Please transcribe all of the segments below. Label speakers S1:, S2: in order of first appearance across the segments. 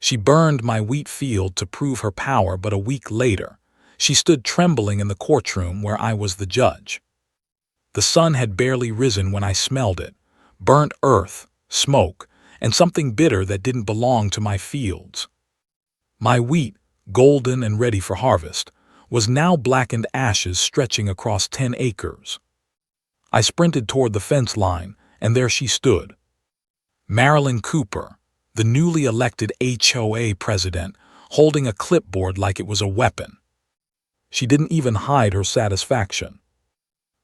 S1: She burned my wheat field to prove her power, but a week later, she stood trembling in the courtroom where I was the judge. The sun had barely risen when I smelled it, burnt earth, smoke, and something bitter that didn't belong to my fields. My wheat, golden and ready for harvest, was now blackened ashes stretching across 10 acres. I sprinted toward the fence line, and there she stood. Marilyn Cooper, the newly elected HOA president, holding a clipboard like it was a weapon. She didn't even hide her satisfaction.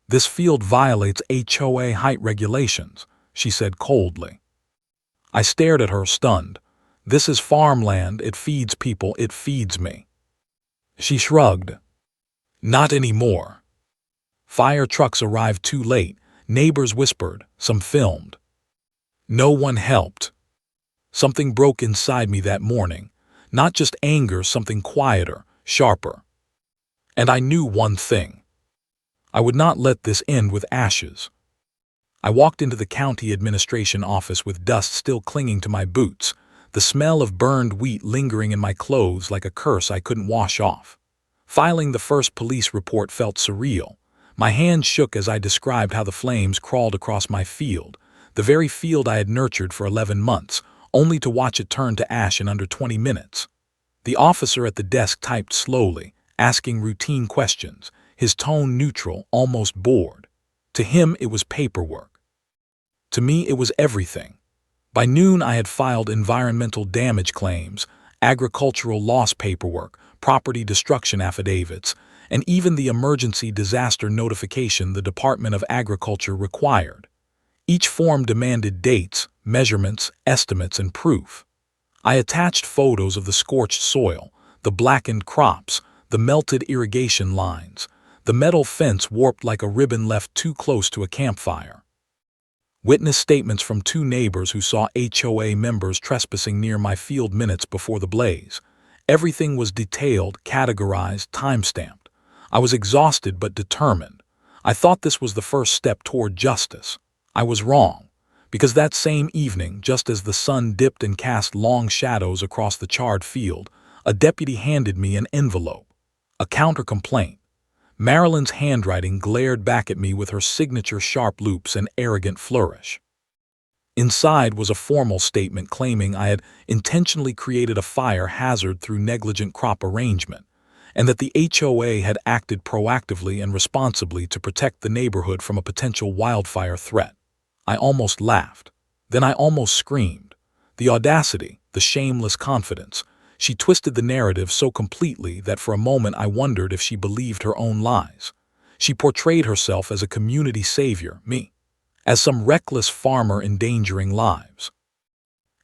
S1: "This field violates HOA height regulations," she said coldly. I stared at her, stunned. "This is farmland, it feeds people, it feeds me." She shrugged. "Not anymore." Fire trucks arrived too late, neighbors whispered, some filmed. No one helped. Something broke inside me that morning, not just anger, something quieter, sharper. And I knew one thing. I would not let this end with ashes. I walked into the county administration office with dust still clinging to my boots, the smell of burned wheat lingering in my clothes like a curse I couldn't wash off. Filing the first police report felt surreal. My hands shook as I described how the flames crawled across my field, the very field I had nurtured for 11 months, only to watch it turn to ash in under 20 minutes. The officer at the desk typed slowly, asking routine questions, his tone neutral, almost bored. To him, it was paperwork. To me, it was everything. By noon, I had filed environmental damage claims, agricultural loss paperwork, property destruction affidavits, and even the emergency disaster notification the Department of Agriculture required. Each form demanded dates, measurements, estimates, and proof. I attached photos of the scorched soil, the blackened crops, the melted irrigation lines, the metal fence warped like a ribbon left too close to a campfire. Witness statements from 2 neighbors who saw HOA members trespassing near my field minutes before the blaze. Everything was detailed, categorized, time-stamped. I was exhausted but determined. I thought this was the first step toward justice. I was wrong, because that same evening, just as the sun dipped and cast long shadows across the charred field, a deputy handed me an envelope, a counter-complaint. Marilyn's handwriting glared back at me with her signature sharp loops and arrogant flourish. Inside was a formal statement claiming I had intentionally created a fire hazard through negligent crop arrangement, and that the HOA had acted proactively and responsibly to protect the neighborhood from a potential wildfire threat. I almost laughed. Then I almost screamed. The audacity, the shameless confidence. She twisted the narrative so completely that for a moment I wondered if she believed her own lies. She portrayed herself as a community savior, me, as some reckless farmer endangering lives.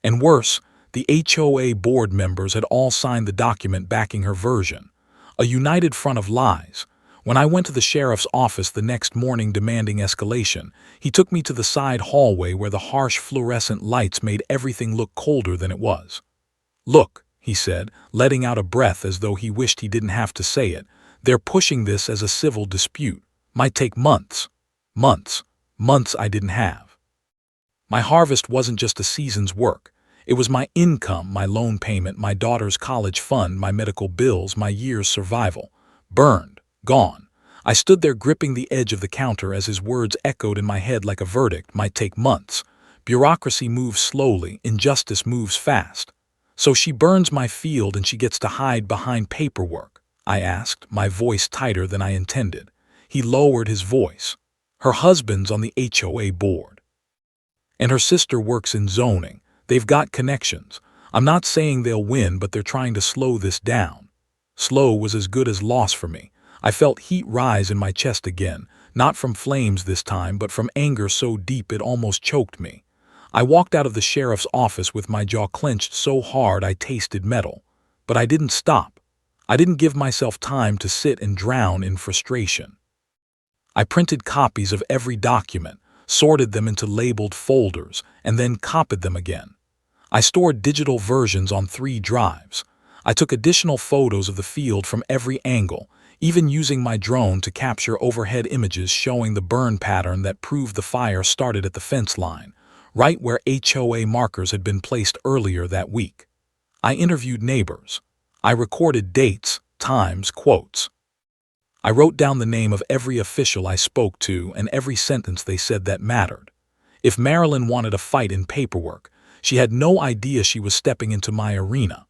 S1: And worse, the HOA board members had all signed the document backing her version, a united front of lies. When I went to the sheriff's office the next morning demanding escalation, he took me to the side hallway where the harsh fluorescent lights made everything look colder than it was. "Look," he said, letting out a breath as though he wished he didn't have to say it, "they're pushing this as a civil dispute. Might take months. Months I didn't have. My harvest wasn't just a season's work. It was my income, my loan payment, my daughter's college fund, my medical bills, my year's survival. Burned. Gone." I stood there gripping the edge of the counter as his words echoed in my head like a verdict. Might take months. Bureaucracy moves slowly, injustice moves fast. "So she burns my field and she gets to hide behind paperwork?" I asked, my voice tighter than I intended. He lowered his voice. "Her husband's on the HOA board. And her sister works in zoning. They've got connections. I'm not saying they'll win, but they're trying to slow this down." Slow was as good as loss for me. I felt heat rise in my chest again, not from flames this time, but from anger so deep it almost choked me. I walked out of the sheriff's office with my jaw clenched so hard I tasted metal. But I didn't stop. I didn't give myself time to sit and drown in frustration. I printed copies of every document, sorted them into labeled folders, and then copied them again. I stored digital versions on 3 drives. I took additional photos of the field from every angle, even using my drone to capture overhead images showing the burn pattern that proved the fire started at the fence line, right where HOA markers had been placed earlier that week. I interviewed neighbors. I recorded dates, times, quotes. I wrote down the name of every official I spoke to and every sentence they said that mattered. If Marilyn wanted a fight in paperwork, she had no idea she was stepping into my arena.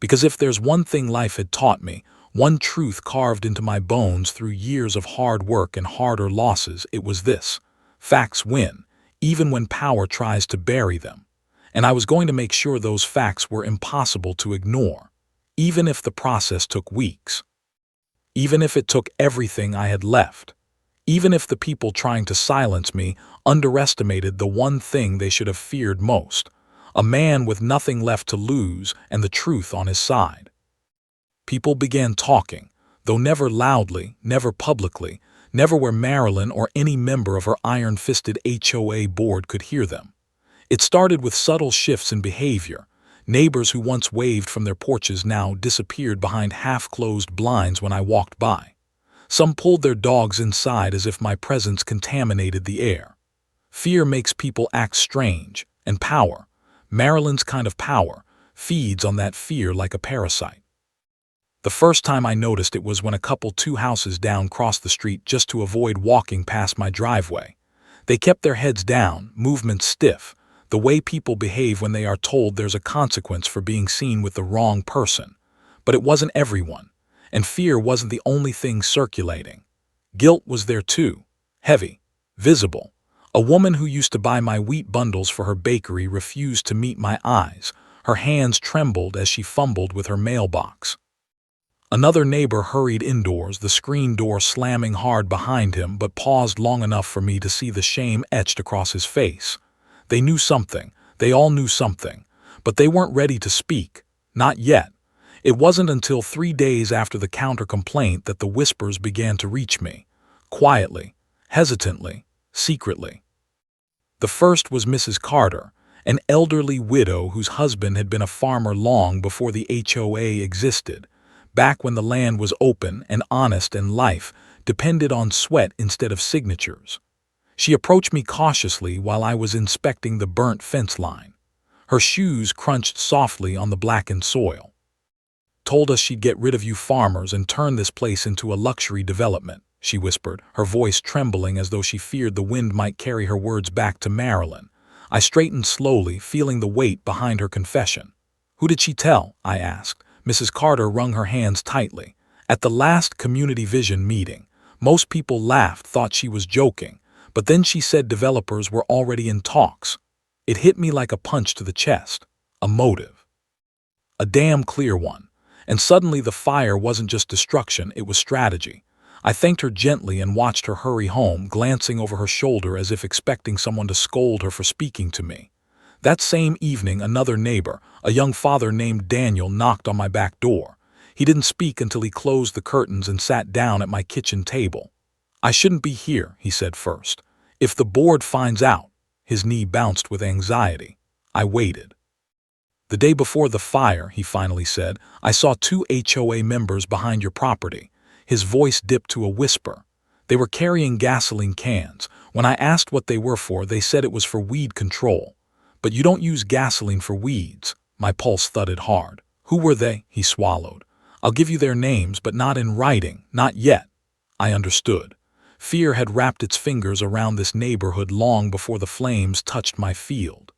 S1: Because if there's one thing life had taught me, one truth carved into my bones through years of hard work and harder losses, it was this: facts win, even when power tries to bury them. And I was going to make sure those facts were impossible to ignore, even if the process took weeks. Even if it took everything I had left. Even if the people trying to silence me underestimated the one thing they should have feared most: a man with nothing left to lose and the truth on his side. People began talking, though never loudly, never publicly, never where Marilyn or any member of her iron-fisted HOA board could hear them. It started with subtle shifts in behavior. Neighbors who once waved from their porches now disappeared behind half-closed blinds when I walked by. Some pulled their dogs inside as if my presence contaminated the air. Fear makes people act strange, and power, Marilyn's kind of power, feeds on that fear like a parasite. The first time I noticed it was when a couple 2 houses down crossed the street just to avoid walking past my driveway. They kept their heads down, movements stiff, the way people behave when they are told there's a consequence for being seen with the wrong person. But it wasn't everyone, and fear wasn't the only thing circulating. Guilt was there too, heavy, visible. A woman who used to buy my wheat bundles for her bakery refused to meet my eyes. Her hands trembled as she fumbled with her mailbox. Another neighbor hurried indoors, the screen door slamming hard behind him, but paused long enough for me to see the shame etched across his face. They knew something. They all knew something. But they weren't ready to speak. Not yet. It wasn't until 3 days after the counter-complaint that the whispers began to reach me. Quietly, hesitantly, secretly. The first was Mrs. Carter, an elderly widow whose husband had been a farmer long before the HOA existed, back when the land was open and honest and life depended on sweat instead of signatures. She approached me cautiously while I was inspecting the burnt fence line. Her shoes crunched softly on the blackened soil. "Told us she'd get rid of you farmers and turn this place into a luxury development," she whispered, her voice trembling as though she feared the wind might carry her words back to Marilyn. I straightened slowly, feeling the weight behind her confession. "Who did she tell?" I asked. Mrs. Carter wrung her hands tightly. "At the last community vision meeting. Most people laughed, thought she was joking. But then she said developers were already in talks." It hit me like a punch to the chest. A motive. A damn clear one. And suddenly the fire wasn't just destruction, it was strategy. I thanked her gently and watched her hurry home, glancing over her shoulder as if expecting someone to scold her for speaking to me. That same evening, another neighbor, a young father named Daniel, knocked on my back door. He didn't speak until he closed the curtains and sat down at my kitchen table. "I shouldn't be here," he said first. "If the board finds out." His knee bounced with anxiety. I waited. "The day before the fire," he finally said, "I saw 2 HOA members behind your property." His voice dipped to a whisper. "They were carrying gasoline cans. When I asked what they were for, they said it was for weed control." "But you don't use gasoline for weeds." My pulse thudded hard. "Who were they?" He swallowed. "I'll give you their names, but not in writing, not yet." I understood. Fear had wrapped its fingers around this neighborhood long before the flames touched my field.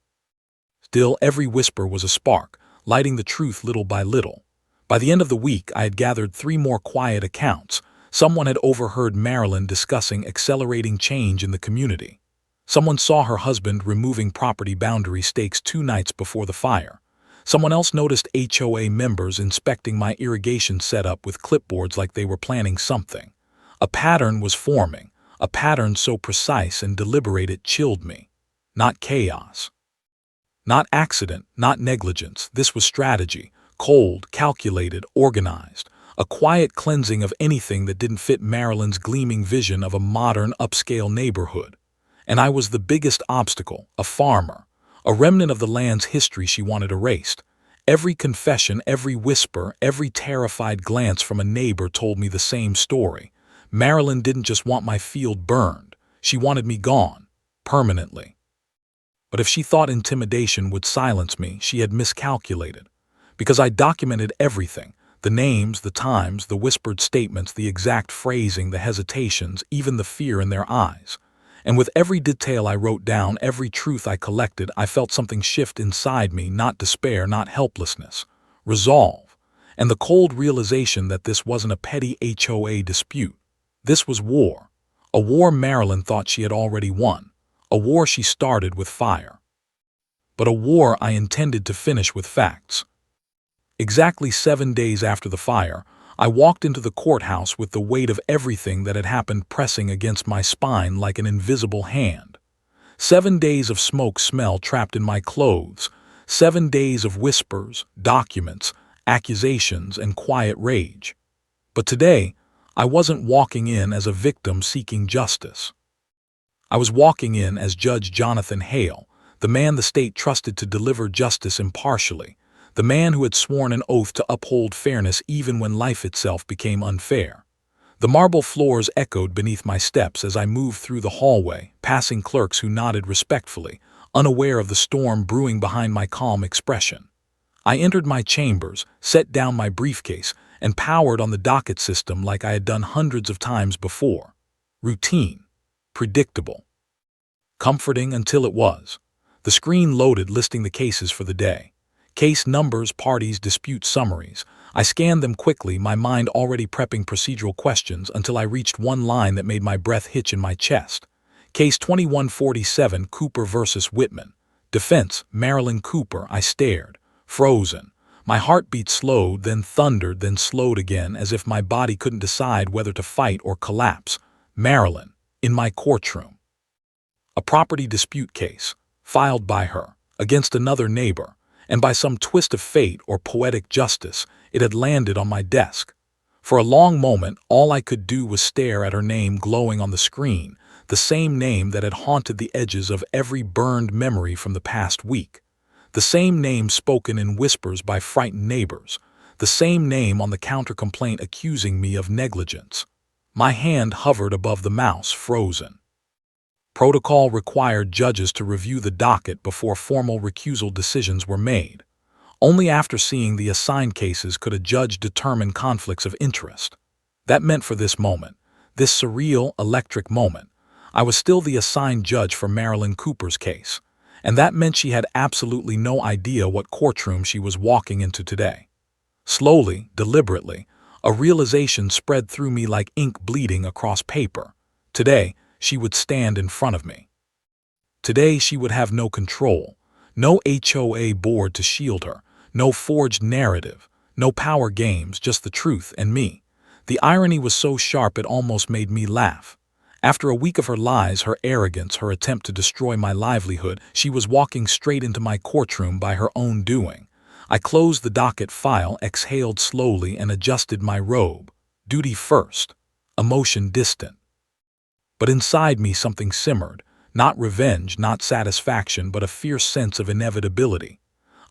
S1: Still, every whisper was a spark, lighting the truth little by little. By the end of the week, I had gathered 3 more quiet accounts. Someone had overheard Marilyn discussing accelerating change in the community. Someone saw her husband removing property boundary stakes 2 nights before the fire. Someone else noticed HOA members inspecting my irrigation setup with clipboards like they were planning something. A pattern was forming, a pattern so precise and deliberate it chilled me. Not chaos. Not accident, not negligence. This was strategy, cold, calculated, organized. A quiet cleansing of anything that didn't fit Marilyn's gleaming vision of a modern, upscale neighborhood. And I was the biggest obstacle, a farmer, a remnant of the land's history she wanted erased. Every confession, every whisper, every terrified glance from a neighbor told me the same story. Marilyn didn't just want my field burned. She wanted me gone, permanently. But if she thought intimidation would silence me, she had miscalculated. Because I documented everything: the names, the times, the whispered statements, the exact phrasing, the hesitations, even the fear in their eyes. And with every detail I wrote down, every truth I collected, I felt something shift inside me, not despair, not helplessness. Resolve. And the cold realization that this wasn't a petty HOA dispute. This was war. A war Marilyn thought she had already won. A war she started with fire. But a war I intended to finish with facts. Exactly 7 days after the fire, I walked into the courthouse with the weight of everything that had happened pressing against my spine like an invisible hand. 7 days of smoke smell trapped in my clothes. 7 days of whispers, documents, accusations, and quiet rage. But today, I wasn't walking in as a victim seeking justice. I was walking in as Judge Jonathan Hale, the man the state trusted to deliver justice impartially, the man who had sworn an oath to uphold fairness even when life itself became unfair. The marble floors echoed beneath my steps as I moved through the hallway, passing clerks who nodded respectfully, unaware of the storm brewing behind my calm expression. I entered my chambers, set down my briefcase, and powered on the docket system like I had done hundreds of times before. Routine. Predictable. Comforting until it was. The screen loaded, listing the cases for the day. Case numbers, parties, dispute summaries. I scanned them quickly, my mind already prepping procedural questions, until I reached one line that made my breath hitch in my chest. Case 2147, Cooper versus Whitman. Defense, Marilyn Cooper. I stared, frozen. My heartbeat slowed, then thundered, then slowed again, as if my body couldn't decide whether to fight or collapse. Marilyn, in my courtroom. A property dispute case, filed by her, against another neighbor, and by some twist of fate or poetic justice, it had landed on my desk. For a long moment, all I could do was stare at her name glowing on the screen, the same name that had haunted the edges of every burned memory from the past week. The same name spoken in whispers by frightened neighbors. The same name on the counter-complaint accusing me of negligence. My hand hovered above the mouse, frozen. Protocol required judges to review the docket before formal recusal decisions were made. Only after seeing the assigned cases could a judge determine conflicts of interest. That meant for this moment, this surreal, electric moment, I was still the assigned judge for Marilyn Cooper's case, and that meant she had absolutely no idea what courtroom she was walking into today. Slowly, deliberately, a realization spread through me like ink bleeding across paper. Today, she would stand in front of me. Today she would have no control, no HOA board to shield her, no forged narrative, no power games, just the truth and me. The irony was so sharp it almost made me laugh. After a week of her lies, her arrogance, her attempt to destroy my livelihood, she was walking straight into my courtroom by her own doing. I closed the docket file, exhaled slowly, and adjusted my robe. Duty first, emotion distant. But inside me something simmered, not revenge, not satisfaction, but a fierce sense of inevitability.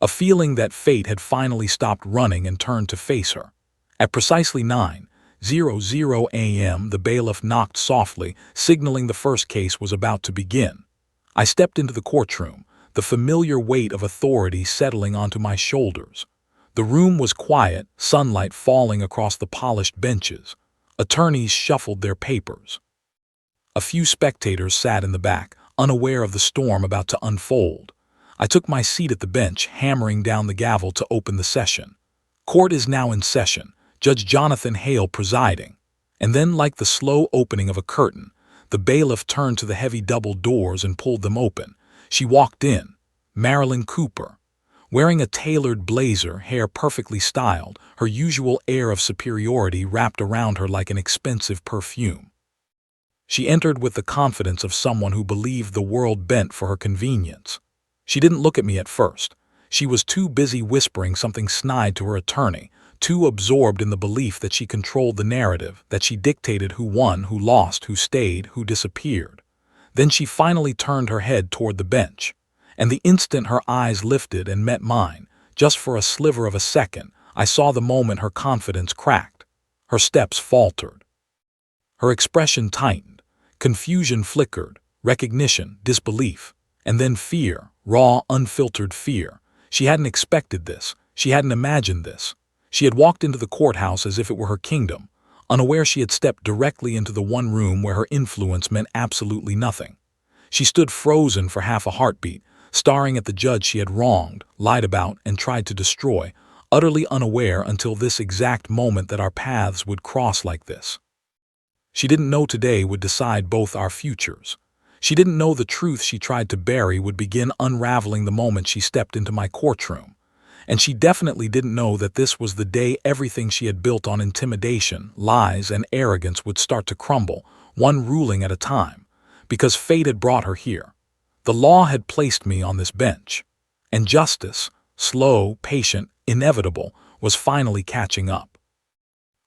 S1: A feeling that fate had finally stopped running and turned to face her. At precisely 9:00 a.m., the bailiff knocked softly, signaling the first case was about to begin. I stepped into the courtroom, the familiar weight of authority settling onto my shoulders. The room was quiet, sunlight falling across the polished benches. Attorneys shuffled their papers. A few spectators sat in the back, unaware of the storm about to unfold. I took my seat at the bench, hammering down the gavel to open the session. Court is now in session, Judge Jonathan Hale presiding. And then, like the slow opening of a curtain, the bailiff turned to the heavy double doors and pulled them open. She walked in, Marilyn Cooper, wearing a tailored blazer, hair perfectly styled, her usual air of superiority wrapped around her like an expensive perfume. She entered with the confidence of someone who believed the world bent for her convenience. She didn't look at me at first. She was too busy whispering something snide to her attorney, too absorbed in the belief that she controlled the narrative, that she dictated who won, who lost, who stayed, who disappeared. Then she finally turned her head toward the bench, and the instant her eyes lifted and met mine, just for a sliver of a second, I saw the moment her confidence cracked. Her steps faltered. Her expression tightened. Confusion flickered, recognition, disbelief, and then fear, raw, unfiltered fear. She hadn't expected this. She hadn't imagined this. She had walked into the courthouse as if it were her kingdom, unaware she had stepped directly into the one room where her influence meant absolutely nothing. She stood frozen for half a heartbeat, staring at the judge she had wronged, lied about, and tried to destroy, utterly unaware until this exact moment that our paths would cross like this. She didn't know today would decide both our futures. She didn't know the truth she tried to bury would begin unraveling the moment she stepped into my courtroom. And she definitely didn't know that this was the day everything she had built on intimidation, lies, and arrogance would start to crumble, one ruling at a time, because fate had brought her here. The law had placed me on this bench, and justice, slow, patient, inevitable, was finally catching up.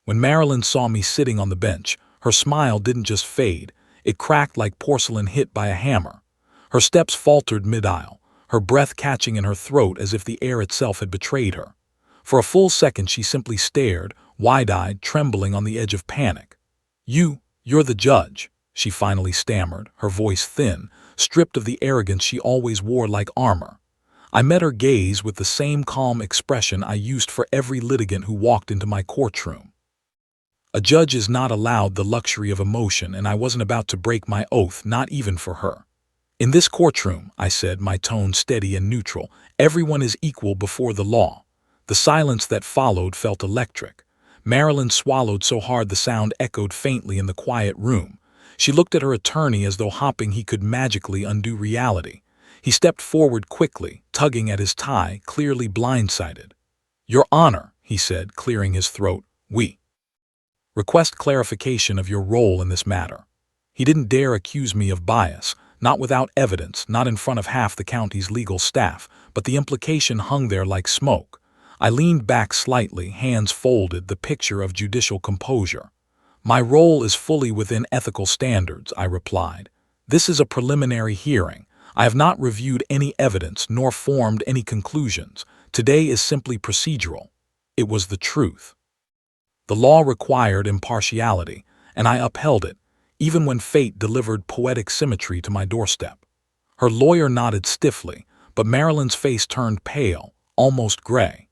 S1: When Marilyn saw me sitting on the bench, her smile didn't just fade, it cracked like porcelain hit by a hammer. Her steps faltered mid-aisle, her breath catching in her throat as if the air itself had betrayed her. For a full second she simply stared, wide-eyed, trembling on the edge of panic. You're the judge," she finally stammered, her voice thin, stripped of the arrogance she always wore like armor. I met her gaze with the same calm expression I used for every litigant who walked into my courtroom. A judge is not allowed the luxury of emotion, and I wasn't about to break my oath, not even for her. "In this courtroom," I said, my tone steady and neutral, "everyone is equal before the law." The silence that followed felt electric. Marilyn swallowed so hard the sound echoed faintly in the quiet room. She looked at her attorney as though hoping he could magically undo reality. He stepped forward quickly, tugging at his tie, clearly blindsided. "Your Honor," he said, clearing his throat, "we request clarification of your role in this matter." He didn't dare accuse me of bias, not without evidence, not in front of half the county's legal staff, but the implication hung there like smoke. I leaned back slightly, hands folded, the picture of judicial composure. "My role is fully within ethical standards," I replied. "This is a preliminary hearing. I have not reviewed any evidence nor formed any conclusions. Today is simply procedural." It was the truth. The law required impartiality, and I upheld it, even when fate delivered poetic symmetry to my doorstep. Her lawyer nodded stiffly, but Marilyn's face turned pale, almost gray.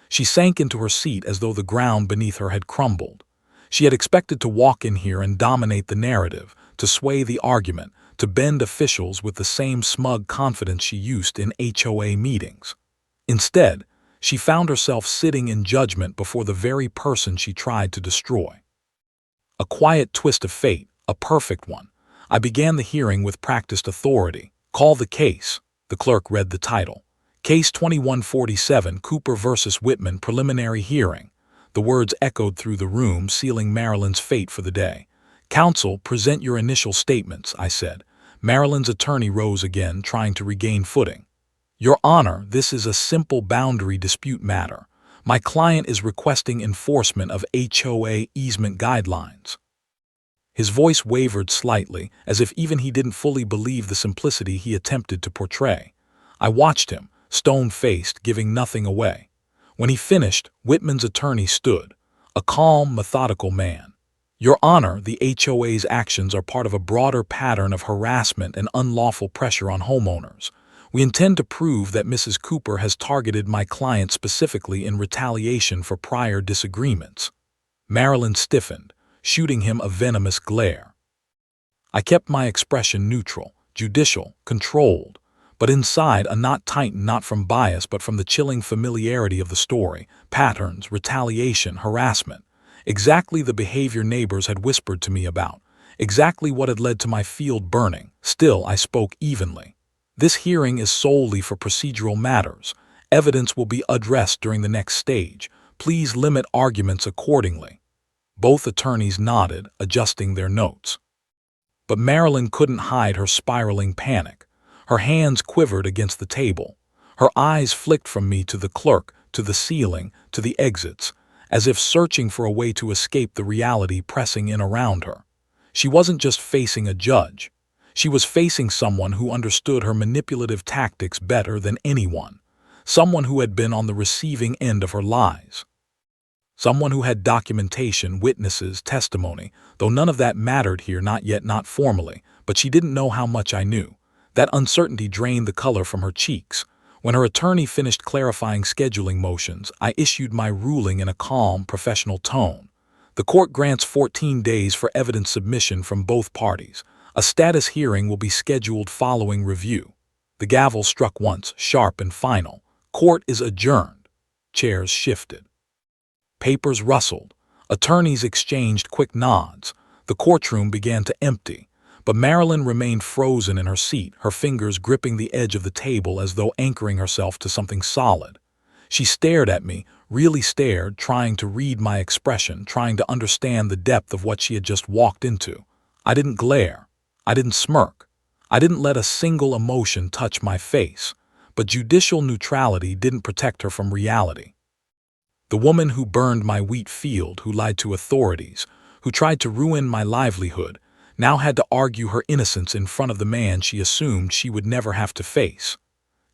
S1: She sank into her seat as though the ground beneath her had crumbled. She had expected to walk in here and dominate the narrative, to sway the argument, to bend officials with the same smug confidence she used in HOA meetings. Instead, she found herself sitting in judgment before the very person she tried to destroy. A quiet twist of fate, a perfect one. I began the hearing with practiced authority. "Call the case." The clerk read the title. "Case 2147, Cooper versus Whitman, preliminary hearing." The words echoed through the room, sealing Marilyn's fate for the day. "Counsel, present your initial statements," I said. Marilyn's attorney rose again, trying to regain footing. "Your Honor, this is a simple boundary dispute matter. My client is requesting enforcement of HOA easement guidelines." His voice wavered slightly, as if even he didn't fully believe the simplicity he attempted to portray. I watched him, stone-faced, giving nothing away. When he finished, Whitman's attorney stood, a calm, methodical man. "Your Honor, the HOA's actions are part of a broader pattern of harassment and unlawful pressure on homeowners. We intend to prove that Mrs. Cooper has targeted my client specifically in retaliation for prior disagreements." Marilyn stiffened, shooting him a venomous glare. I kept my expression neutral, judicial, controlled, but inside a knot tightened not from bias but from the chilling familiarity of the story, patterns, retaliation, harassment. Exactly the behavior neighbors had whispered to me about, exactly what had led to my field burning. Still, I spoke evenly. "This hearing is solely for procedural matters. Evidence will be addressed during the next stage. Please limit arguments accordingly." Both attorneys nodded, adjusting their notes. But Marilyn couldn't hide her spiraling panic. Her hands quivered against the table. Her eyes flicked from me to the clerk, to the ceiling, to the exits, as if searching for a way to escape the reality pressing in around her. She wasn't just facing a judge. She was facing someone who understood her manipulative tactics better than anyone. Someone who had been on the receiving end of her lies. Someone who had documentation, witnesses, testimony, though none of that mattered here, not yet, not formally, but she didn't know how much I knew. That uncertainty drained the color from her cheeks. When her attorney finished clarifying scheduling motions, I issued my ruling in a calm, professional tone. The court grants 14 days for evidence submission from both parties. A status hearing will be scheduled following review. The gavel struck once, sharp and final. Court is adjourned. Chairs shifted. Papers rustled. Attorneys exchanged quick nods. The courtroom began to empty. But Marilyn remained frozen in her seat, her fingers gripping the edge of the table as though anchoring herself to something solid. She stared at me, really stared, trying to read my expression, trying to understand the depth of what she had just walked into. I didn't glare. I didn't smirk. I didn't let a single emotion touch my face. But judicial neutrality didn't protect her from reality. The woman who burned my wheat field, who lied to authorities, who tried to ruin my livelihood, now had to argue her innocence in front of the man she assumed she would never have to face.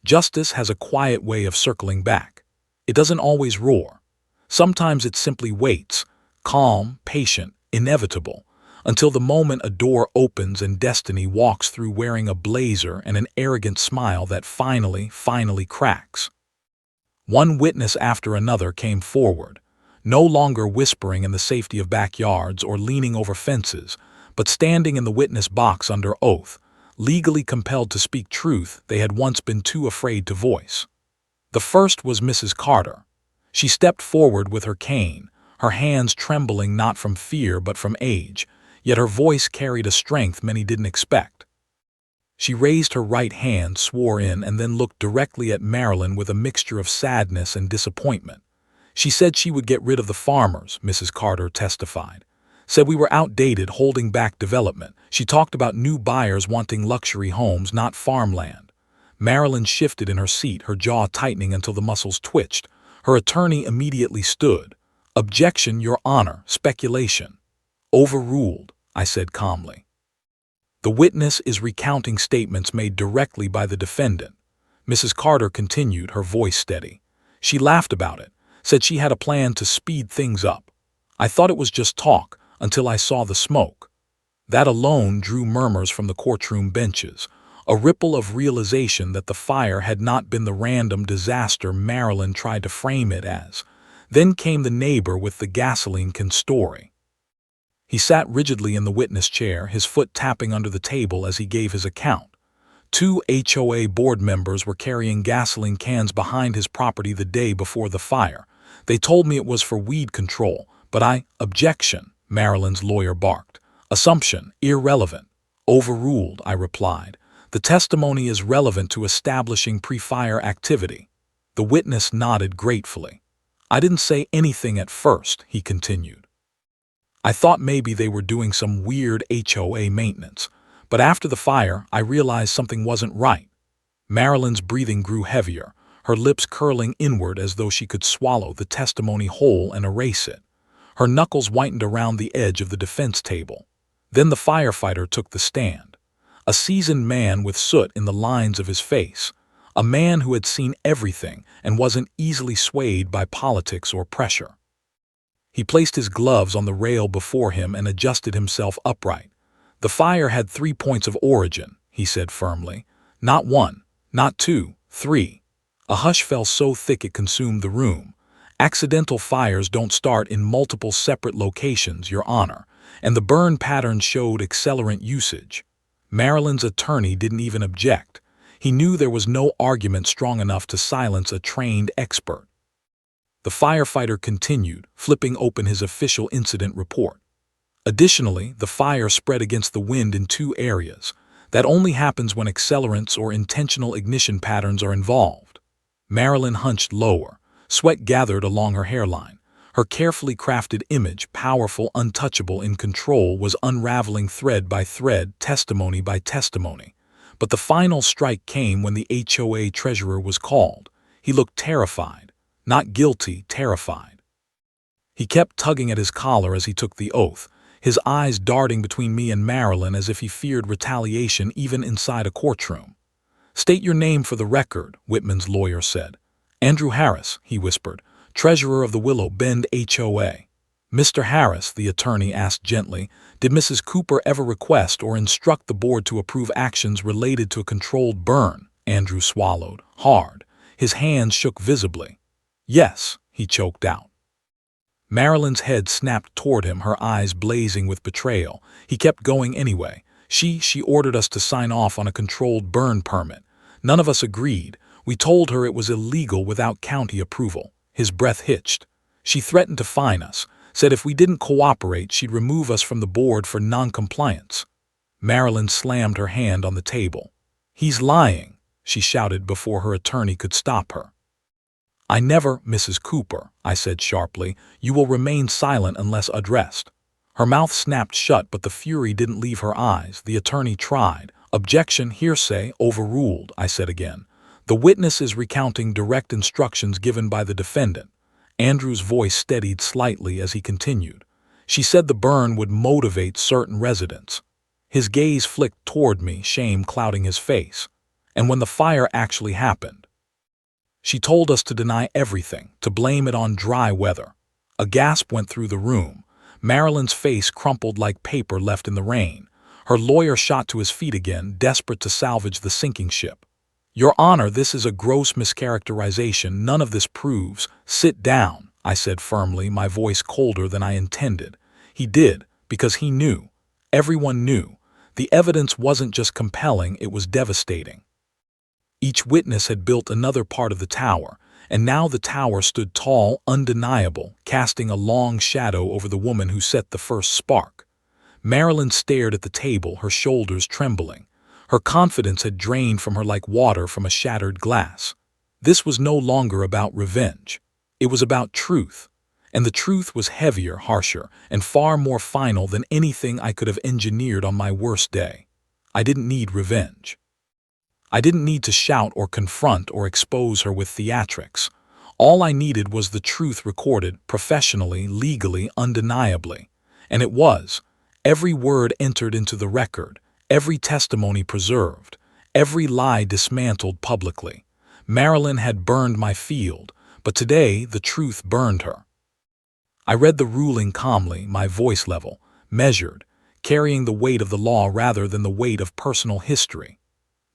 S1: Justice has a quiet way of circling back. It doesn't always roar. Sometimes it simply waits, calm, patient, inevitable, until the moment a door opens and destiny walks through wearing a blazer and an arrogant smile that finally cracks. One witness after another came forward, no longer whispering in the safety of backyards or leaning over fences, but standing in the witness box under oath, legally compelled to speak truth they had once been too afraid to voice. The first was Mrs. Carter. She stepped forward with her cane, her hands trembling not from fear but from age, yet her voice carried a strength many didn't expect. She raised her right hand, swore in, and then looked directly at Marilyn with a mixture of sadness and disappointment. She said she would get rid of the farmers, Mrs. Carter testified. Said we were outdated, holding back development. She talked about new buyers wanting luxury homes, not farmland. Marilyn shifted in her seat, her jaw tightening until the muscles twitched. Her attorney immediately stood. "Objection, Your Honor, speculation." "Overruled," I said calmly. The witness is recounting statements made directly by the defendant. Mrs. Carter continued, her voice steady. She laughed about it, said she had a plan to speed things up. I thought it was just talk, until I saw the smoke. That alone drew murmurs from the courtroom benches, a ripple of realization that the fire had not been the random disaster Marilyn tried to frame it as. Then came the neighbor with the gasoline can story. He sat rigidly in the witness chair, his foot tapping under the table as he gave his account. 2 HOA board members were carrying gasoline cans behind his property the day before the fire. They told me it was for weed control, but "Objection," Marilyn's lawyer barked. "Assumption, irrelevant." "Overruled," I replied. "The testimony is relevant to establishing pre-fire activity." The witness nodded gratefully. "I didn't say anything at first," he continued. "I thought maybe they were doing some weird HOA maintenance. But after the fire, I realized something wasn't right." Marilyn's breathing grew heavier, her lips curling inward as though she could swallow the testimony whole and erase it. Her knuckles whitened around the edge of the defense table. Then the firefighter took the stand. A seasoned man with soot in the lines of his face. A man who had seen everything and wasn't easily swayed by politics or pressure. He placed his gloves on the rail before him and adjusted himself upright. "The fire had 3 points of origin," he said firmly. "Not 1, not 2, 3. A hush fell so thick it consumed the room. Accidental fires don't start in multiple separate locations, Your Honor, and the burn pattern showed accelerant usage." Marilyn's attorney didn't even object. He knew there was no argument strong enough to silence a trained expert. The firefighter continued, flipping open his official incident report. "Additionally, the fire spread against the wind in 2 areas. That only happens when accelerants or intentional ignition patterns are involved." Marilyn hunched lower. Sweat gathered along her hairline. Her carefully crafted image, powerful, untouchable, in control, was unraveling thread by thread, testimony by testimony. But the final strike came when the HOA treasurer was called. He looked terrified. Not guilty, terrified. He kept tugging at his collar as he took the oath, his eyes darting between me and Marilyn as if he feared retaliation even inside a courtroom. "State your name for the record," Whitman's lawyer said. "Andrew Harris," he whispered, "treasurer of the Willow Bend HOA." "Mr. Harris," the attorney asked gently, "did Mrs. Cooper ever request or instruct the board to approve actions related to a controlled burn?" Andrew swallowed, hard. His hands shook visibly. "Yes," he choked out. Marilyn's head snapped toward him, her eyes blazing with betrayal. He kept going anyway. She ordered us to sign off on a controlled burn permit. None of us agreed. We told her it was illegal without county approval. His breath hitched. She threatened to fine us, said if we didn't cooperate, she'd remove us from the board for non-compliance. Marilyn slammed her hand on the table. "He's lying," she shouted before her attorney could stop her. "I never, Mrs. Cooper," I said sharply. "You will remain silent unless addressed." Her mouth snapped shut, but the fury didn't leave her eyes. The attorney tried. "Objection, hearsay, overruled," I said again. "The witness is recounting direct instructions given by the defendant." Andrew's voice steadied slightly as he continued. "She said the burn would motivate certain residents." His gaze flicked toward me, shame clouding his face. "And when the fire actually happened, she told us to deny everything, to blame it on dry weather." A gasp went through the room. Marilyn's face crumpled like paper left in the rain. Her lawyer shot to his feet again, desperate to salvage the sinking ship. "Your Honor, this is a gross mischaracterization. None of this proves—" "Sit down," I said firmly, my voice colder than I intended. He did, because he knew. Everyone knew. The evidence wasn't just compelling, it was devastating. Each witness had built another part of the tower, and now the tower stood tall, undeniable, casting a long shadow over the woman who set the first spark. Marilyn stared at the table, her shoulders trembling. Her confidence had drained from her like water from a shattered glass. This was no longer about revenge. It was about truth. And the truth was heavier, harsher, and far more final than anything I could have engineered on my worst day. I didn't need revenge. I didn't need to shout or confront or expose her with theatrics. All I needed was the truth recorded, professionally, legally, undeniably. And it was. Every word entered into the record, every testimony preserved, every lie dismantled publicly. Marilyn had burned my field, but today the truth burned her. I read the ruling calmly, my voice level, measured, carrying the weight of the law rather than the weight of personal history.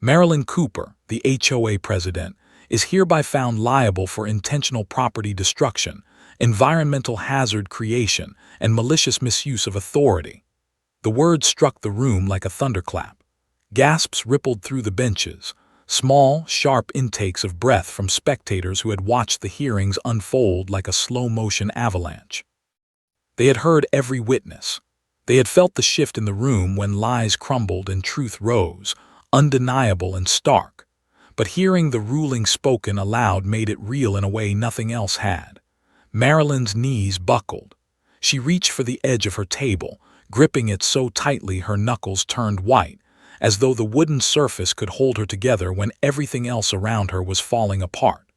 S1: Marilyn Cooper, the HOA president, is hereby found liable for intentional property destruction, environmental hazard creation, and malicious misuse of authority. The words struck the room like a thunderclap. Gasps rippled through the benches, small, sharp intakes of breath from spectators who had watched the hearings unfold like a slow-motion avalanche. They had heard every witness. They had felt the shift in the room when lies crumbled and truth rose, undeniable and stark. But hearing the ruling spoken aloud made it real in a way nothing else had. Marilyn's knees buckled. She reached for the edge of her table, gripping it so tightly her knuckles turned white, as though the wooden surface could hold her together when everything else around her was falling apart.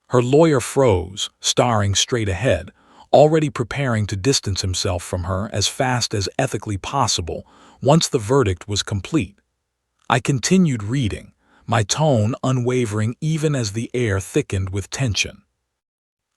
S1: Her lawyer froze, staring straight ahead, already preparing to distance himself from her as fast as ethically possible once the verdict was complete. I continued reading, my tone unwavering even as the air thickened with tension.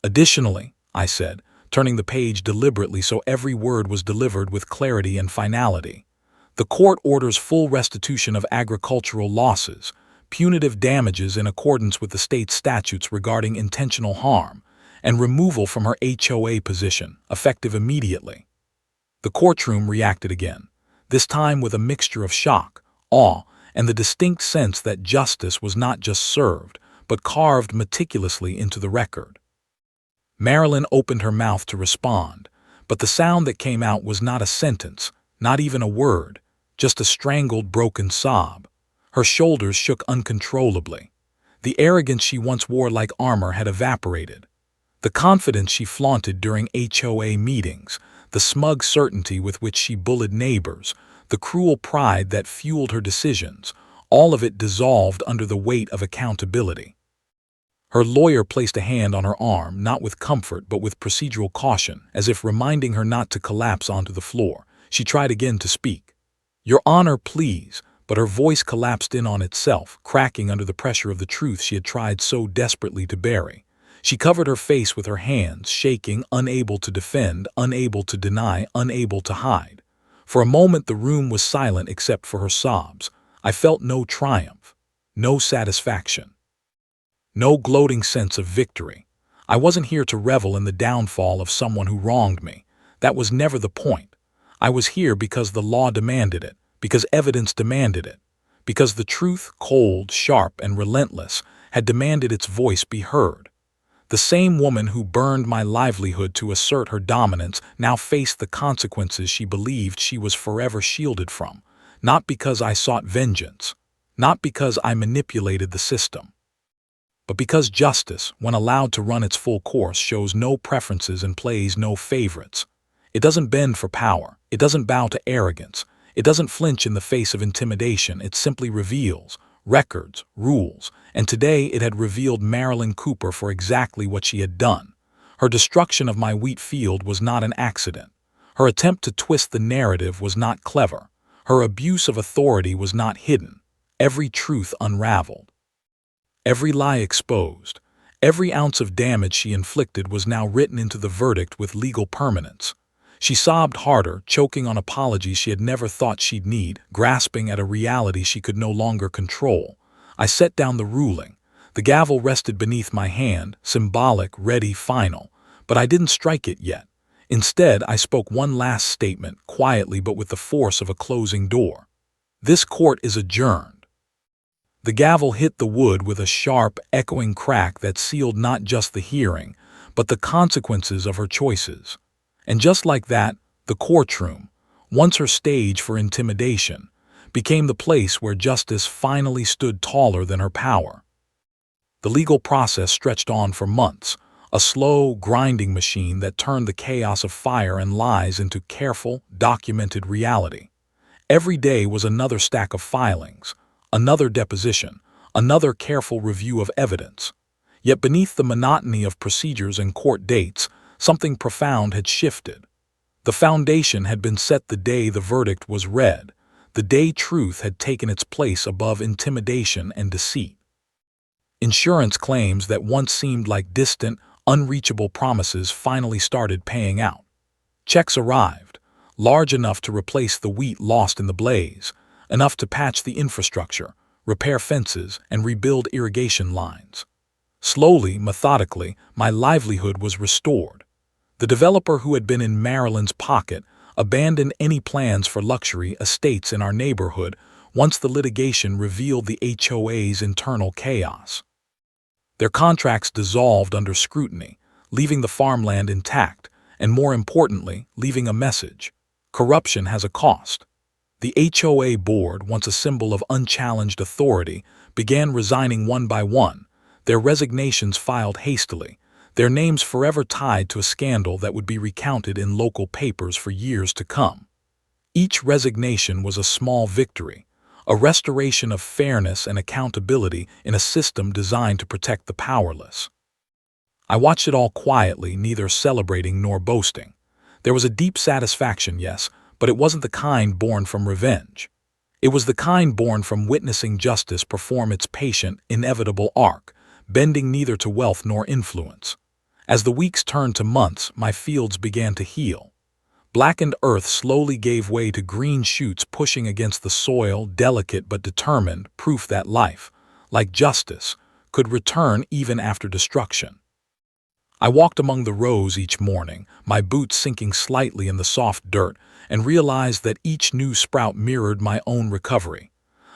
S1: "Additionally," I said, turning the page deliberately so every word was delivered with clarity and finality, "the court orders full restitution of agricultural losses, punitive damages in accordance with the state statutes regarding intentional harm, and removal from her HOA position, effective immediately." The courtroom reacted again, this time with a mixture of shock, awe, and the distinct sense that justice was not just served, but carved meticulously into the record. Marilyn opened her mouth to respond, but the sound that came out was not a sentence, not even a word, just a strangled, broken sob. Her shoulders shook uncontrollably. The arrogance she once wore like armor had evaporated. The confidence she flaunted during HOA meetings, the smug certainty with which she bullied neighbors, the cruel pride that fueled her decisions, all of it dissolved under the weight of accountability. Her lawyer placed a hand on her arm, not with comfort but with procedural caution, as if reminding her not to collapse onto the floor. She tried again to speak. "Your Honor, please," but her voice collapsed in on itself, cracking under the pressure of the truth she had tried so desperately to bury. She covered her face with her hands, shaking, unable to defend, unable to deny, unable to hide. For a moment the room was silent except for her sobs. I felt no triumph, no satisfaction. no gloating sense of victory. I wasn't here to revel in the downfall of someone who wronged me. That was never the point. I was here because the law demanded it, because evidence demanded it, because the truth, cold, sharp, and relentless, had demanded its voice be heard. The same woman who burned my livelihood to assert her dominance now faced the consequences she believed she was forever shielded from, not because I sought vengeance, not because I manipulated the system, but because justice, when allowed to run its full course, shows no preferences and plays no favorites. It doesn't bend for power. It doesn't bow to arrogance. It doesn't flinch in the face of intimidation. It simply reveals records, rules, and today it had revealed Marilyn Cooper for exactly what she had done. Her destruction of my wheat field was not an accident. Her attempt to twist the narrative was not clever. Her abuse of authority was not hidden. Every truth unraveled. Every lie exposed. Every ounce of damage she inflicted was now written into the verdict with legal permanence. She sobbed harder, choking on apologies she had never thought she'd need, grasping at a reality she could no longer control. I set down the ruling. The gavel rested beneath my hand, symbolic, ready, final. But I didn't strike it yet. Instead, I spoke one last statement, quietly but with the force of a closing door. This court is adjourned. The gavel hit the wood with a sharp, echoing crack that sealed not just the hearing, but the consequences of her choices. And just like that, the courtroom, once her stage for intimidation, became the place where justice finally stood taller than her power. The legal process stretched on for months, a slow, grinding machine that turned the chaos of fire and lies into careful, documented reality. Every day was another stack of filings, another deposition, another careful review of evidence. Yet beneath the monotony of procedures and court dates, something profound had shifted. The foundation had been set the day the verdict was read, the day truth had taken its place above intimidation and deceit. Insurance claims that once seemed like distant, unreachable promises finally started paying out. Checks arrived, large enough to replace the wheat lost in the blaze, enough to patch the infrastructure, repair fences, and rebuild irrigation lines. Slowly, methodically, my livelihood was restored. The developer who had been in Marilyn's pocket abandoned any plans for luxury estates in our neighborhood once the litigation revealed the HOA's internal chaos. Their contracts dissolved under scrutiny, leaving the farmland intact, and more importantly, leaving a message. Corruption has a cost. The HOA board, once a symbol of unchallenged authority, began resigning one by one, their resignations filed hastily, their names forever tied to a scandal that would be recounted in local papers for years to come. Each resignation was a small victory, a restoration of fairness and accountability in a system designed to protect the powerless. I watched it all quietly, neither celebrating nor boasting. There was a deep satisfaction, yes, but it wasn't the kind born from revenge. It was the kind born from witnessing justice perform its patient, inevitable arc, bending neither to wealth nor influence. As the weeks turned to months, my fields began to heal. Blackened earth slowly gave way to green shoots pushing against the soil, delicate but determined, proof that life, like justice, could return even after destruction. I walked among the rows each morning, my boots sinking slightly in the soft dirt, and realized that each new sprout mirrored my own recovery.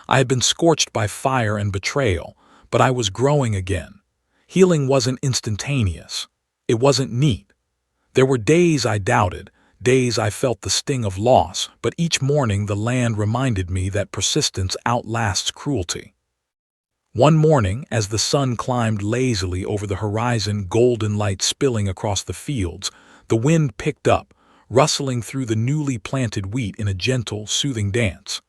S1: I had been scorched by fire and betrayal, but I was growing again. Healing wasn't instantaneous. It wasn't neat. There were days I doubted, days I felt the sting of loss, but each morning the land reminded me that persistence outlasts cruelty. One morning, as the sun climbed lazily over the horizon, golden light spilling across the fields, the wind picked up, rustling through the newly planted wheat in a gentle, soothing dance.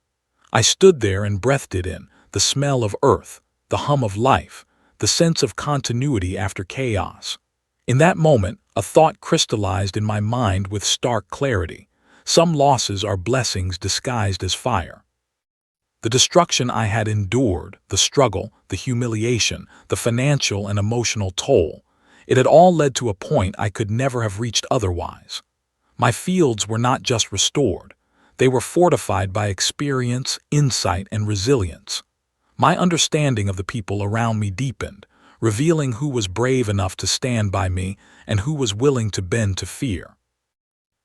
S1: I stood there and breathed it in, the smell of earth, the hum of life, the sense of continuity after chaos. In that moment, a thought crystallized in my mind with stark clarity. Some losses are blessings disguised as fire. The destruction I had endured, the struggle, the humiliation, the financial and emotional toll, it had all led to a point I could never have reached otherwise. My fields were not just restored. They were fortified by experience, insight, and resilience. My understanding of the people around me deepened, revealing who was brave enough to stand by me and who was willing to bend to fear.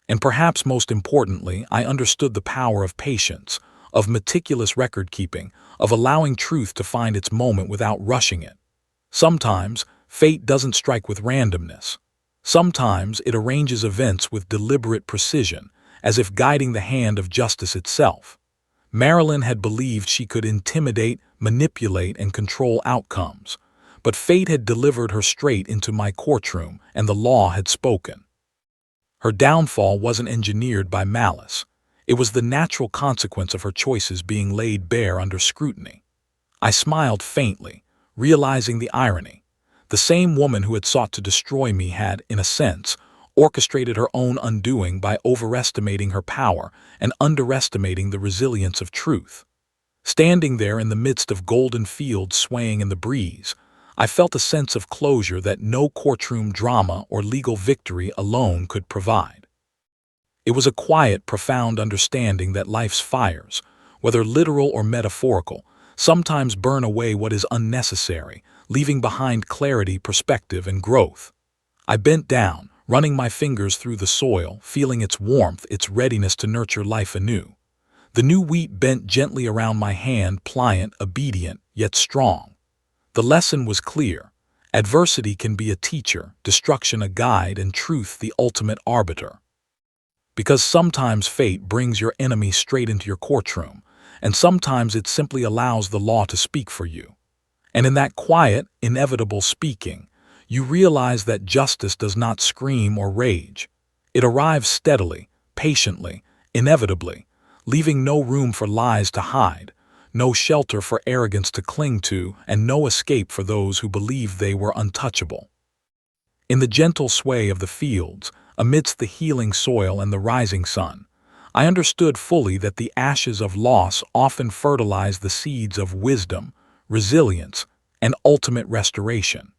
S1: And perhaps most importantly, I understood the power of patience, of meticulous record-keeping, of allowing truth to find its moment without rushing it. Sometimes, fate doesn't strike with randomness. Sometimes it arranges events with deliberate precision, as if guiding the hand of justice itself. Marilyn had believed she could intimidate, manipulate, and control outcomes, but fate had delivered her straight into my courtroom, and the law had spoken. Her downfall wasn't engineered by malice. It was the natural consequence of her choices being laid bare under scrutiny. I smiled faintly, realizing the irony. The same woman who had sought to destroy me had, in a sense, orchestrated her own undoing by overestimating her power and underestimating the resilience of truth. Standing there in the midst of golden fields swaying in the breeze, I felt a sense of closure that no courtroom drama or legal victory alone could provide. It was a quiet, profound understanding that life's fires, whether literal or metaphorical, sometimes burn away what is unnecessary, leaving behind clarity, perspective, and growth. I bent down, running my fingers through the soil, feeling its warmth, its readiness to nurture life anew. The new wheat bent gently around my hand, pliant, obedient, yet strong. The lesson was clear. Adversity can be a teacher, destruction a guide, and truth the ultimate arbiter. Because sometimes fate brings your enemy straight into your courtroom, and sometimes it simply allows the law to speak for you. And in that quiet, inevitable speaking, you realize that justice does not scream or rage. It arrives steadily, patiently, inevitably, leaving no room for lies to hide, no shelter for arrogance to cling to, and no escape for those who believed they were untouchable. In the gentle sway of the fields, amidst the healing soil and the rising sun, I understood fully that the ashes of loss often fertilize the seeds of wisdom, resilience, and ultimate restoration.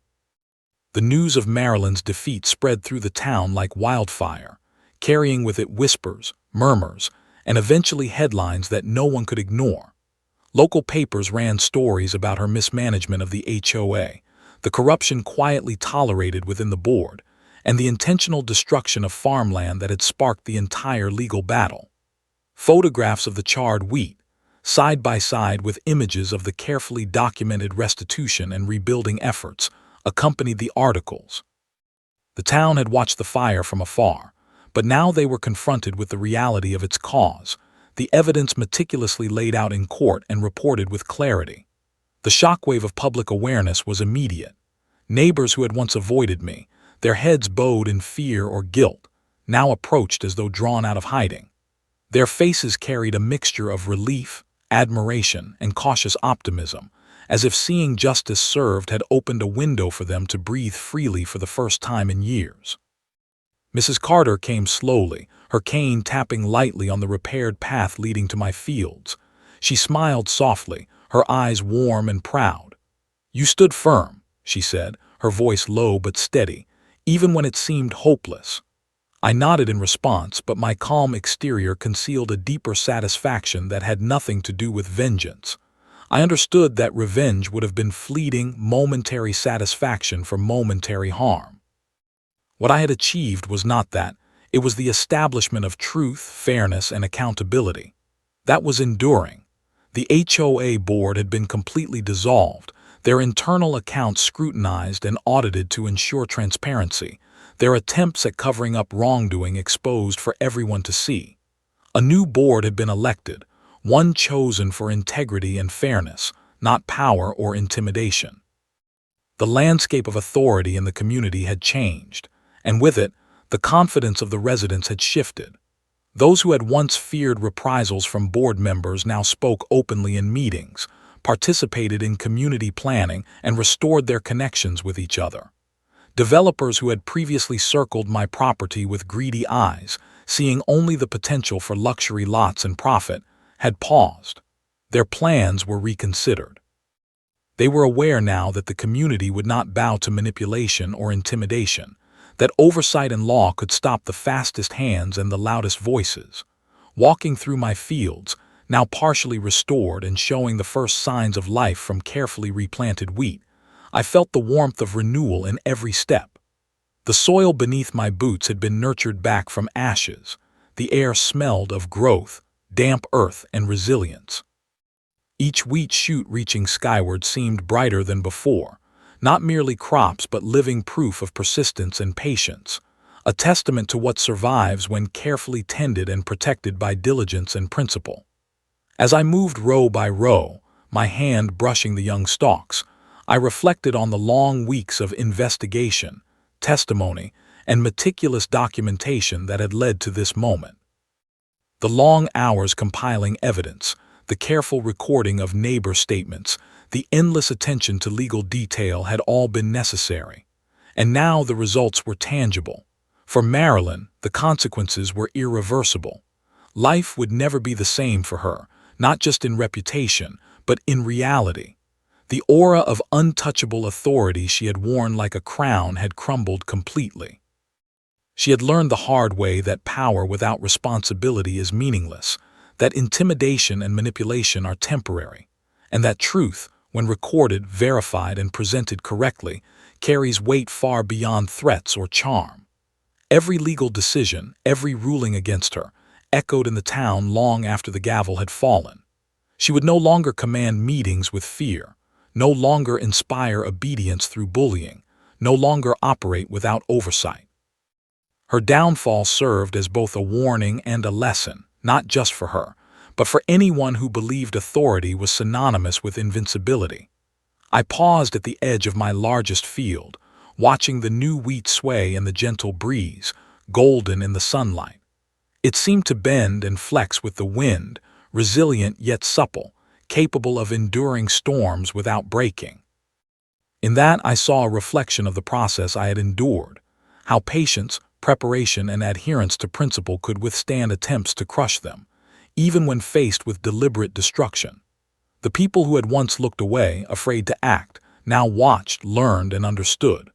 S1: The news of Marilyn's defeat spread through the town like wildfire, carrying with it whispers, murmurs, and eventually headlines that no one could ignore. Local papers ran stories about her mismanagement of the HOA, the corruption quietly tolerated within the board, and the intentional destruction of farmland that had sparked the entire legal battle. Photographs of the charred wheat, side by side with images of the carefully documented restitution and rebuilding efforts, accompanied the articles. The town had watched the fire from afar, but now they were confronted with the reality of its cause, the evidence meticulously laid out in court and reported with clarity. The shockwave of public awareness was immediate. Neighbors who had once avoided me, their heads bowed in fear or guilt, now approached as though drawn out of hiding. Their faces carried a mixture of relief, admiration, and cautious optimism, as if seeing justice served had opened a window for them to breathe freely for the first time in years. Mrs. Carter came slowly, her cane tapping lightly on the repaired path leading to my fields. She smiled softly, her eyes warm and proud. "You stood firm," she said, her voice low but steady, even when it seemed hopeless. I nodded in response, but my calm exterior concealed a deeper satisfaction that had nothing to do with vengeance. I understood that revenge would have been fleeting, momentary satisfaction for momentary harm. What I had achieved was not that. It was the establishment of truth, fairness, and accountability. That was enduring. The HOA board had been completely dissolved, their internal accounts scrutinized and audited to ensure transparency, their attempts at covering up wrongdoing exposed for everyone to see. A new board had been elected, one chosen for integrity and fairness, not power or intimidation. The landscape of authority in the community had changed, and with it, the confidence of the residents had shifted. Those who had once feared reprisals from board members now spoke openly in meetings, participated in community planning, and restored their connections with each other. Developers who had previously circled my property with greedy eyes, seeing only the potential for luxury lots and profit, had paused. Their plans were reconsidered. They were aware now that the community would not bow to manipulation or intimidation, that oversight and law could stop the fastest hands and the loudest voices. Walking through my fields, now partially restored and showing the first signs of life from carefully replanted wheat, I felt the warmth of renewal in every step. The soil beneath my boots had been nurtured back from ashes. The air smelled of growth, damp earth, and resilience. Each wheat shoot reaching skyward seemed brighter than before, not merely crops but living proof of persistence and patience, a testament to what survives when carefully tended and protected by diligence and principle. As I moved row by row, my hand brushing the young stalks, I reflected on the long weeks of investigation, testimony, and meticulous documentation that had led to this moment. The long hours compiling evidence, the careful recording of neighbor statements, the endless attention to legal detail had all been necessary. And now the results were tangible. For Marilyn, the consequences were irreversible. Life would never be the same for her, not just in reputation, but in reality. The aura of untouchable authority she had worn like a crown had crumbled completely. She had learned the hard way that power without responsibility is meaningless, that intimidation and manipulation are temporary, and that truth, when recorded, verified, and presented correctly, carries weight far beyond threats or charm. Every legal decision, every ruling against her, echoed in the town long after the gavel had fallen. She would no longer command meetings with fear, no longer inspire obedience through bullying, no longer operate without oversight. Her downfall served as both a warning and a lesson, not just for her, but for anyone who believed authority was synonymous with invincibility. I paused at the edge of my largest field, watching the new wheat sway in the gentle breeze, golden in the sunlight. It seemed to bend and flex with the wind, resilient yet supple, capable of enduring storms without breaking. In that I saw a reflection of the process I had endured, how patience, preparation, and adherence to principle could withstand attempts to crush them, even when faced with deliberate destruction. The people who had once looked away, afraid to act, now watched, learned, and understood.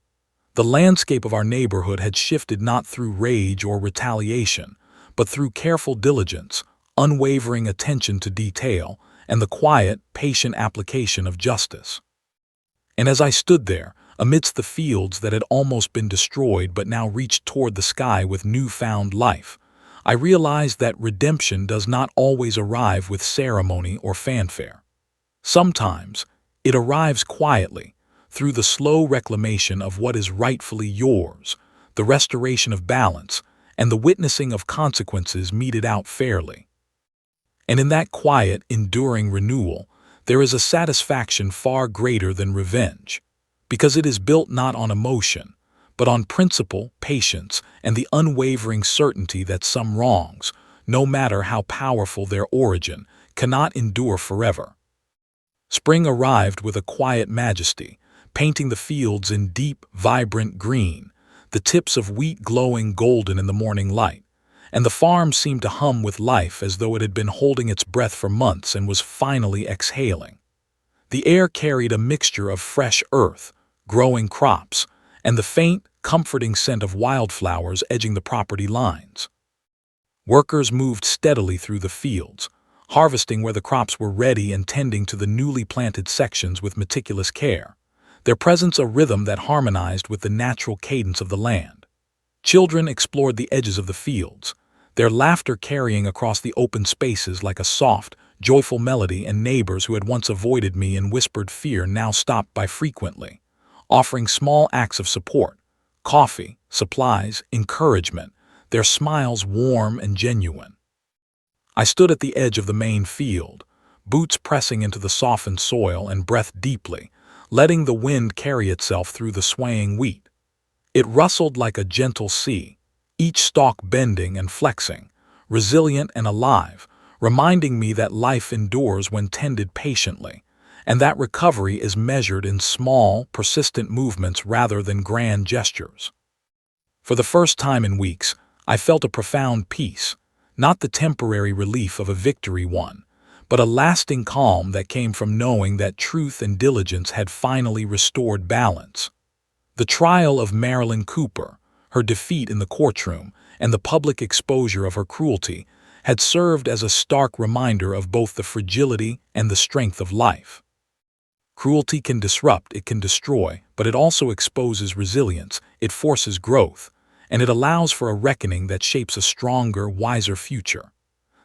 S1: The landscape of our neighborhood had shifted not through rage or retaliation, but through careful diligence, unwavering attention to detail, and the quiet, patient application of justice. And as I stood there, amidst the fields that had almost been destroyed but now reached toward the sky with newfound life, I realized that redemption does not always arrive with ceremony or fanfare. Sometimes, it arrives quietly, through the slow reclamation of what is rightfully yours, the restoration of balance, and the witnessing of consequences meted out fairly. And in that quiet, enduring renewal, there is a satisfaction far greater than revenge, because it is built not on emotion, but on principle, patience, and the unwavering certainty that some wrongs, no matter how powerful their origin, cannot endure forever. Spring arrived with a quiet majesty, painting the fields in deep, vibrant green, the tips of wheat glowing golden in the morning light, and the farm seemed to hum with life as though it had been holding its breath for months and was finally exhaling. The air carried a mixture of fresh earth, growing crops, and the faint, comforting scent of wildflowers edging the property lines. Workers moved steadily through the fields, harvesting where the crops were ready and tending to the newly planted sections with meticulous care, their presence a rhythm that harmonized with the natural cadence of the land. Children explored the edges of the fields, their laughter carrying across the open spaces like a soft, joyful melody, and neighbors who had once avoided me in whispered fear now stopped by frequently, offering small acts of support, coffee, supplies, encouragement, their smiles warm and genuine. I stood at the edge of the main field, boots pressing into the softened soil and breath deeply, letting the wind carry itself through the swaying wheat. It rustled like a gentle sea, each stalk bending and flexing, resilient and alive, reminding me that life endures when tended patiently, and that recovery is measured in small, persistent movements rather than grand gestures. For the first time in weeks, I felt a profound peace, not the temporary relief of a victory won, but a lasting calm that came from knowing that truth and diligence had finally restored balance. The trial of Marilyn Cooper, her defeat in the courtroom, and the public exposure of her cruelty had served as a stark reminder of both the fragility and the strength of life. Cruelty can disrupt, it can destroy, but it also exposes resilience, it forces growth, and it allows for a reckoning that shapes a stronger, wiser future.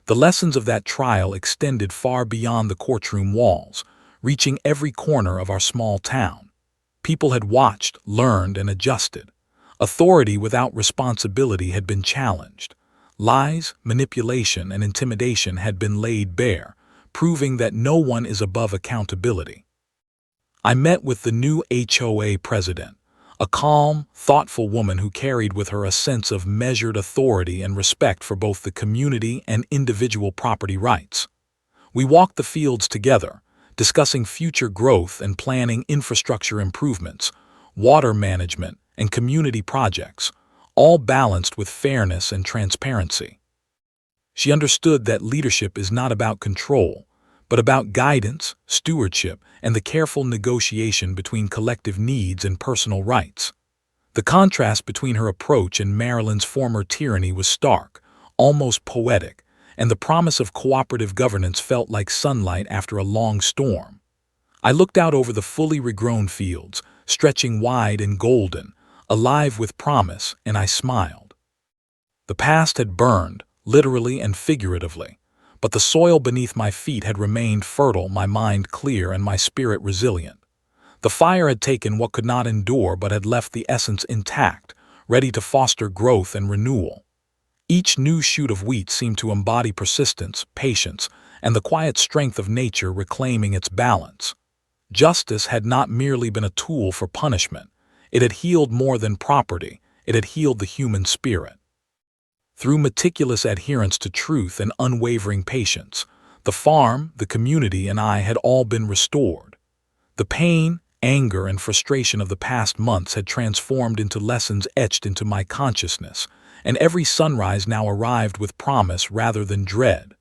S1: The lessons of that trial extended far beyond the courtroom walls, reaching every corner of our small town. People had watched, learned, and adjusted. Authority without responsibility had been challenged. Lies, manipulation, and intimidation had been laid bare, proving that no one is above accountability. I met with the new HOA president, a calm, thoughtful woman who carried with her a sense of measured authority and respect for both the community and individual property rights. We walked the fields together, discussing future growth and planning infrastructure improvements, water management, and community projects, all balanced with fairness and transparency. She understood that leadership is not about control, but about guidance, stewardship, and the careful negotiation between collective needs and personal rights. The contrast between her approach and Maryland's former tyranny was stark, almost poetic, and the promise of cooperative governance felt like sunlight after a long storm. I looked out over the fully regrown fields, stretching wide and golden, alive with promise, and I smiled. The past had burned, literally and figuratively, but the soil beneath my feet had remained fertile, my mind clear, and my spirit resilient. The fire had taken what could not endure but had left the essence intact, ready to foster growth and renewal. Each new shoot of wheat seemed to embody persistence, patience, and the quiet strength of nature reclaiming its balance. Justice had not merely been a tool for punishment. It had healed more than property. It had healed the human spirit. Through meticulous adherence to truth and unwavering patience, the farm, the community, and I had all been restored. The pain, anger, and frustration of the past months had transformed into lessons etched into my consciousness, and every sunrise now arrived with promise rather than dread.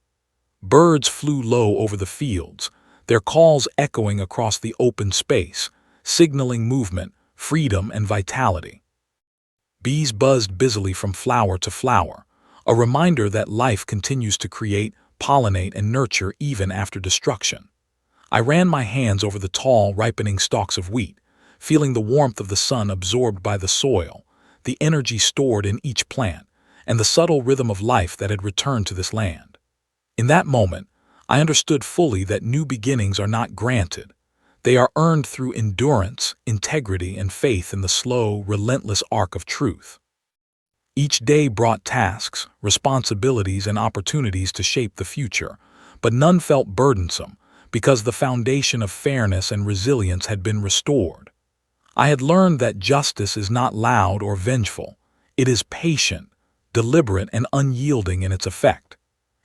S1: Birds flew low over the fields, their calls echoing across the open space, signaling movement, freedom, and vitality. Bees buzzed busily from flower to flower, a reminder that life continues to create, pollinate, and nurture even after destruction. I ran my hands over the tall, ripening stalks of wheat, feeling the warmth of the sun absorbed by the soil, the energy stored in each plant, and the subtle rhythm of life that had returned to this land. In that moment, I understood fully that new beginnings are not granted. They are earned through endurance, integrity, and faith in the slow, relentless arc of truth. Each day brought tasks, responsibilities, and opportunities to shape the future, but none felt burdensome because the foundation of fairness and resilience had been restored. I had learned that justice is not loud or vengeful. It is patient, deliberate, and unyielding in its effect.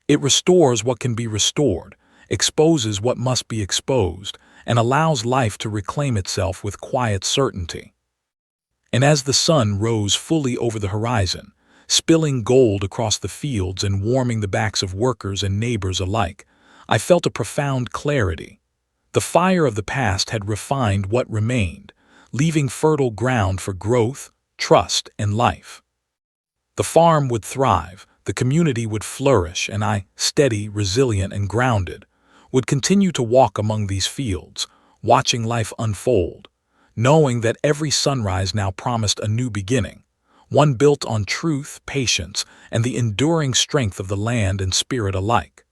S1: It restores what can be restored, exposes what must be exposed, and allows life to reclaim itself with quiet certainty. And as the sun rose fully over the horizon, spilling gold across the fields and warming the backs of workers and neighbors alike, I felt a profound clarity. The fire of the past had refined what remained, leaving fertile ground for growth, trust, and life. The farm would thrive, the community would flourish, and I, steady, resilient, and grounded, would continue to walk among these fields, watching life unfold, knowing that every sunrise now promised a new beginning, one built on truth, patience, and the enduring strength of the land and spirit alike.